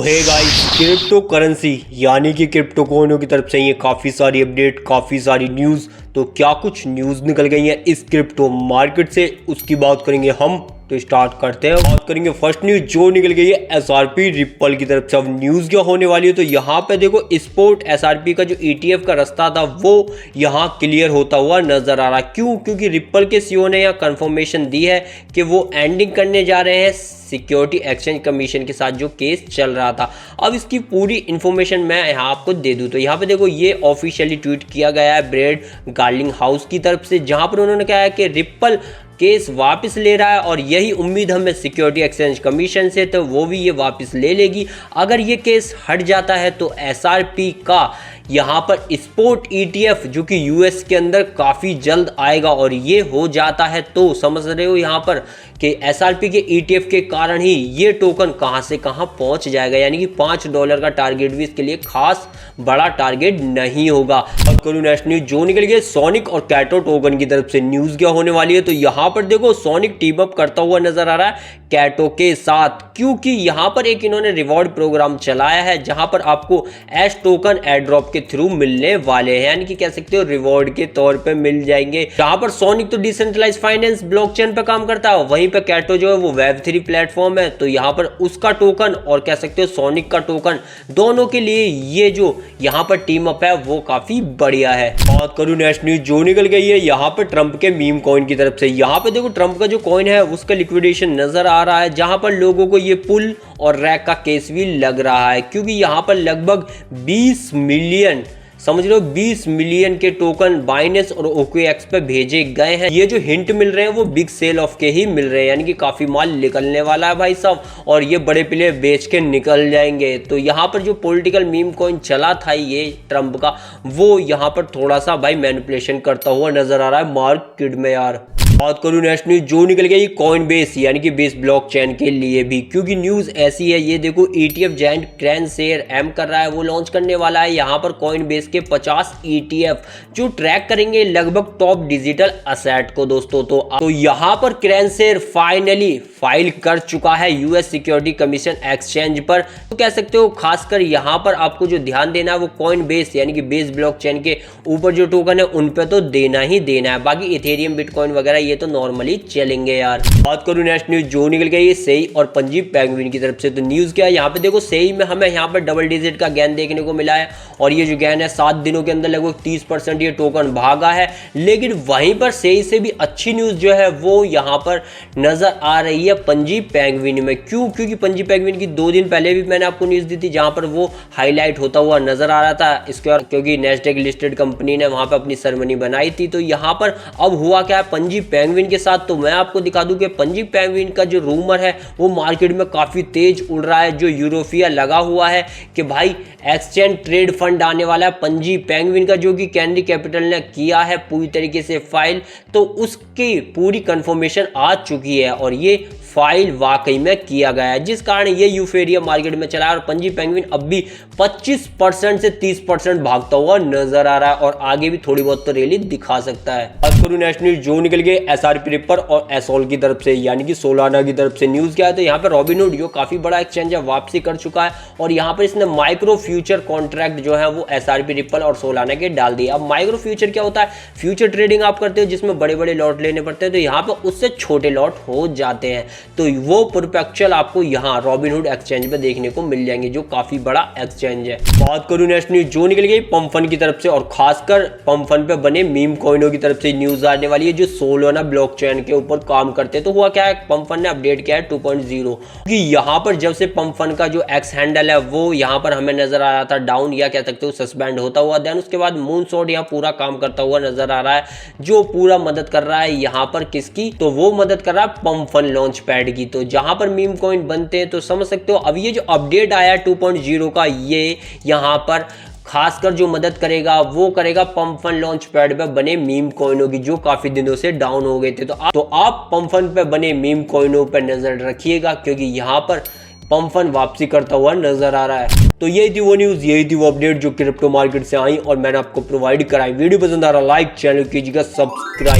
Hey guys, crypto currency यानी कि crypto कोइनों की तरफ से ये काफ़ी सारी अपडेट, काफ़ी सारी न्यूज़। तो क्या कुछ न्यूज़ निकल गई हैं इस क्रिप्टो मार्केट से, उसकी बात करेंगे हम। तो स्टार्ट करते हैं। बात करेंगे फर्स्ट न्यूज़ जो निकल गई है एसआरपी रिपल की तरफ से। अब न्यूज़ क्या होने वाली है, तो यहाँ पे देखो स्पोर्ट एसआरपी का जो ईटीएफ का रास्ता था वो यहाँ क्लियर होता हुआ नजर आ रहा है। क्यों? क्योंकि रिपल के सीईओ ने यहाँ कंफर्मेशन दी है कि वो एंडिंग करने जा रहे हैं सिक्योरिटी एक्सचेंज कमीशन के साथ जो केस चल रहा था। अब इसकी पूरी इन्फॉर्मेशन मैं यहाँ आपको दे दूँ तो यहाँ पे देखो ये ऑफिशियली ट्वीट किया गया है ब्रेड गार्लिंग हाउस की तरफ से, जहाँ पर उन्होंने कहा है कि रिपल केस वापस ले रहा है और यही उम्मीद हमें सिक्योरिटी एक्सचेंज कमीशन से, तो वो भी ये वापस ले लेगी। अगर ये केस हट जाता है तो एसआरपी का यहाँ पर स्पोर्ट ईटीएफ जो कि यूएस के अंदर काफ़ी जल्द आएगा, और ये हो जाता है तो समझ रहे हो यहाँ पर कि एसआरपी के ईटीएफ के कारण ही ये टोकन कहाँ से कहाँ पहुँच जाएगा। यानी कि $5 का टारगेट भी इसके लिए खास बड़ा टारगेट नहीं होगा। अब करूँ नेक्स्ट न्यूज जो निकल गई सोनिक और कैटो टोकन की तरफ से। न्यूज़ क्या होने वाली है, तो यहाँ पर देखो सोनिक टीम अप करता हुआ नजर आ रहा है कैटो के साथ, क्योंकि यहाँ पर एक इन्होंने रिवॉर्ड प्रोग्राम चलाया है जहाँ पर आपको एस टोकन एयर ड्रॉप के थ्रू मिलने वाले हैं, यानी कि कह सकते हो रिवॉर्ड के तौर पे मिल जाएंगे। जहाँ पर सोनिक तो डिसेंट्रलाइज फाइनेंस ब्लॉकचेन पे काम करता है, वहीं पे कैटो जो है वो वेब3 प्लेटफॉर्म है। तो यहाँ पर उसका टोकन और कह सकते हो सोनिक का टोकन, दोनों के लिए ये जो यहाँ पर टीम अप है वो काफी बढ़िया है। बात करूँ नेक्स्ट न्यूज जो निकल गई है यहाँ पर ट्रंप के मीम कॉइन की तरफ से। यहाँ पे देखो ट्रंप का जो कॉइन है उसका लिक्विडेशन नजर आ रहा है, जहाँ पर लोगों को ये पुल और रैक का केस भी लग रहा है, क्योंकि यहाँ पर लगभग 20 मिलियन, समझ लो 20 मिलियन के टोकन बाइनेंस और OKX पे भेजे गए हैं। ये जो हिंट मिल रहे हैं वो बिग सेल ऑफ के ही मिल रहे हैं, यानी कि काफी माल निकलने वाला है भाई साहब, और ये बड़े प्लेयर बेच के निकल जाएंगे। तो यहाँ पर जो पॉलिटिकल मीम कॉइन चला था ये ट्रंप का, वो यहाँ पर थोड़ा सा भाई मैनिपुलेशन करता हुआ नजर आ रहा है मार्केट में यार। बात करूँ नेक्स्ट न्यूज जो निकल गई कॉइन बेस यानी कि बेस ब्लॉकचेन के लिए भी, क्योंकि न्यूज़ ऐसी है। ये देखो ETF जायंट क्रैनशेयर एम कर रहा है, वो लॉन्च करने वाला है यहाँ पर कॉइन बेस के 50 ETF जो ट्रैक करेंगे लगभग टॉप डिजिटल असेट को दोस्तों। तो यहाँ पर क्रैनशेयर फाइनली फाइल कर चुका है यूएस सिक्योरिटी कमीशन एक्सचेंज पर। तो कह सकते हो खासकर यहाँ पर आपको जो ध्यान देना है वो कॉइन बेस यानी कि बेस ब्लॉकचेन के ऊपर जो टोकन है उन पे तो देना ही देना है। बाकी इथेरियम बिटकॉइन वगैरह ये तो नॉर्मली चलेंगे यार। बात करूँ नेक्स्ट न्यूज जो निकल गई है सेई और पंजी पेंगुइन की तरफ से। तो न्यूज क्या है यहाँ पे देखो, सेई में हमें यहाँ पर डबल डिजिट का गेन देखने को मिला है, और ये जो गेन है 7 दिनों के अंदर लगभग 30% ये टोकन भागा है। लेकिन वहीं पर सेई से भी अच्छी न्यूज जो है वो यहाँ पर नजर आ रही है पंजी पेंगुइन में। क्यों? क्योंकि पंजी पेंगुइन की 2 दिन पहले भी मैंने आपको न्यूज दी थी जहां पर वो हाईलाइट होता हुआ नजर आ रहा था इसके, और क्योंकि नेस्डेक लिस्टेड कंपनी ने वहां पर अपनी सेरेमनी बनाई थी। तो यहाँ पर अब हुआ क्या है पंजी पेंगुइन के साथ, तो मैं आपको दिखा दूं कि पंजी पेंगुइन का जो रूमर है वो मार्केट में काफी तेज उड़ रहा है। जो यूरोफिया लगा हुआ है कि भाई एक्सचेंज ट्रेड फंड आने वाला है पंजी पेंगुइन का, जो कि कैंडी कैपिटल ने किया है पूरी तरीके से फाइल, तो उसकी पूरी कंफर्मेशन आ चुकी है और ये फाइल वाकई में किया गया है, जिस कारण ये यूफेरिया मार्केट में चला है। और पंजी पेंगुइन अब भी 25% से 30% भागता हुआ नजर आ रहा है, और आगे भी थोड़ी बहुत तो रैली दिखा सकता है। अब करूँ नेक्स्ट न्यूज जो निकल गई एसआरपी रिपर और एसोल की तरफ से यानी कि सोलाना की तरफ से। न्यूज क्या है, तो यहाँ पे रॉबिनहुड जो काफी बड़ा एक्सचेंज है वापसी कर चुका है, और यहाँ पर इसने माइक्रो फ्यूचर कॉन्ट्रैक्ट जो है वो एसआरपी रिपल और सोलाना के डाल दिए। अब माइक्रो फ्यूचर क्या होता है? फ्यूचर ट्रेडिंग आप करते हो जिसमें बड़े बड़े लॉट लेने पड़ते हैं, तो यहाँ पर उससे छोटे लॉट हो जाते हैं। तो वो परपेचुअल आपको यहाँ रॉबिनहुड एक्सचेंज पे देखने को मिल जाएंगे, जो काफी बड़ा एक्सचेंज है। बात करूँ नेक्स्ट न्यूज जो निकल गई पंपफन की तरफ से, और खासकर पंपफन पे बने मीम कॉइनों की तरफ से न्यूज आने वाली है जो सोलाना ब्लॉकचेन के ऊपर काम करते हैं। तो हुआ क्या है, पंपफन ने अपडेट किया है 2.0, कि यहाँ पर जब से पंपफन का जो एक्स हैंडल है वो यहाँ पर हमें नजर आ रहा था डाउन, या कह सकते हो सस्पेंड होता हुआ, देन उसके बाद मूनशॉट यहाँ पूरा काम करता हुआ नजर आ रहा है, जो पूरा मदद कर रहा है यहाँ पर किसकी, तो वो मदद कर रहा है पंपफन लॉन्च पैड की। तो जहां पर मीम कॉइन बनते हैं तो समझ सकते हो अब ये जो अपडेट आया 2.0 का, ये यहां पर खासकर जो मदद करेगा वो करेगा पंपफन लॉन्च पैड पे बने मीम कॉइनों की, जो काफी दिनों से डाउन हो गए थे। तो आप पंपफन पे बने मीम कॉइनों पर नजर रखिएगा, क्योंकि यहाँ पर पंपफन वापसी करता हुआ नजर आ रहा है। तो यही थी वो न्यूज़, यही थी वो अपडेट जो क्रिप्टो मार्केट से आई और मैंने आपको प्रोवाइड कराई। वीडियो पसंद आ रहा लाइक, चैनल कीजिएगा सब्सक्राइब।